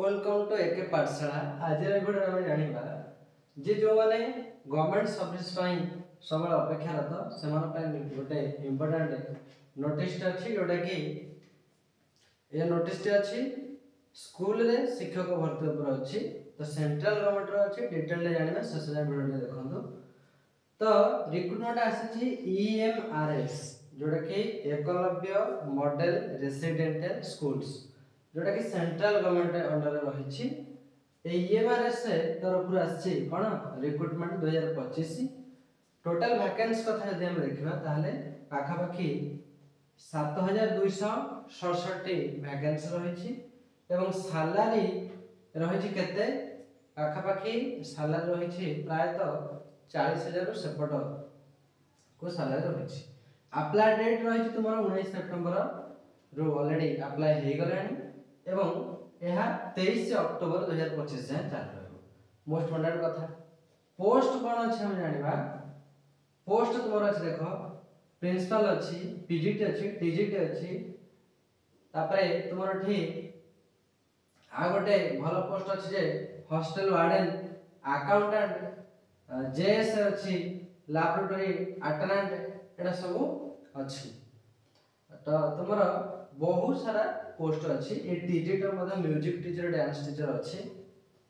Welcome to एके पाठशाला। आज video आम जाना जे जो मैंने गवर्नमेंट सर्विस सब अपेक्षारत से गोटे इम्पोर्टाट नोटिस अच्छी जोटा कि ये नोटिस अच्छी स्कूल रे शिक्षक भर्ती उपर अच्छी तो सेंट्रल गवर्नमेंट अच्छी डिटेल जाना शेष भिडियो देखो। तो रिक्रुटमेंट आसी EMRS जोटा कि एकलव्य मॉडल रेसिडेंशियल स्कूल्स जोटा कि सेंट्रल गवर्नमेंट अंडर रही। EMRS तरफ आसी कौन रिक्रुटमेंट 2025 टोटल वैकेंसी कथा यदि हम देखा ताहले पाखापाखि 7267 वैकेंसी रही एवं सैलरी रही केते पाखापाखि सैलरी रही प्रायतः 40,000 सेपट को सैलरी रही। अप्लाई डेट रही तुम 19 सेप्टेम्बर रू ऑलरेडी अप्लाई हो गलानी एवं यह 23 अक्टोबर 2025 जाए चालू रहा। मोस्ट वांटेड कथा पोस्ट कौन अच्छे हम जाना पोस्ट तुम अच्छे देख प्रिंसिपल अच्छी पीजीटी अच्छी टीजीटी अच्छी तुम आ गोटे भल पोस्ट अच्छी जे हॉस्टल वार्डन अकाउंटेंट जेएस अच्छी लैबोरेटरी अटेंडेंट एटा सब अच्छी। तो तुम बहुत सारा पोस्ट अच्छी ये TGT music teacher dance teacher अच्छी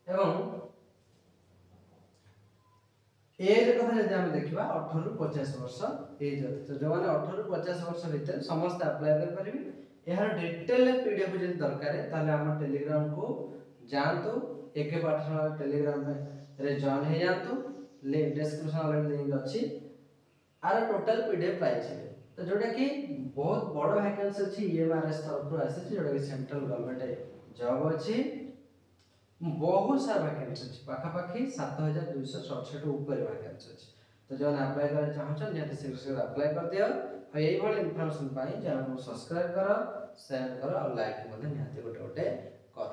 एवं एज कथा जब आम देखा 18 ରୁ 50 वर्ष एज अच्छी। तो जो मैंने 18 ରୁ 50 वर्ष भितर समस्त अप्लाई करेंगे। यार डिटेल पीडीएफ जब दरकार ताले आम टेलीग्राम को जातु एके पाठशाला टेलीग्राम रे जॉइन हो जातु लिंक डिस्क्रिप्शन लिंक अच्छी आर टोटल पीडीएफ पाइछे। तो जोटा कि बहुत बड़ वैकेंसी अच्छी EMRS तरफ आसी जोटा कि सेंट्रल गवर्नमेंट जॉब अच्छी बहुत सारा वैकेंसी अच्छी पाखापाखि 7267 ऊपर वैकेंसी अच्छी। तो जो अप्लाई करना चाहते हैं शीघ्र अप्लाई कर दियो और यही भाई इनफॉरमेशन चैनल को सब्सक्राइब कर शेयर कर और लाइक गोटे गोटे कर।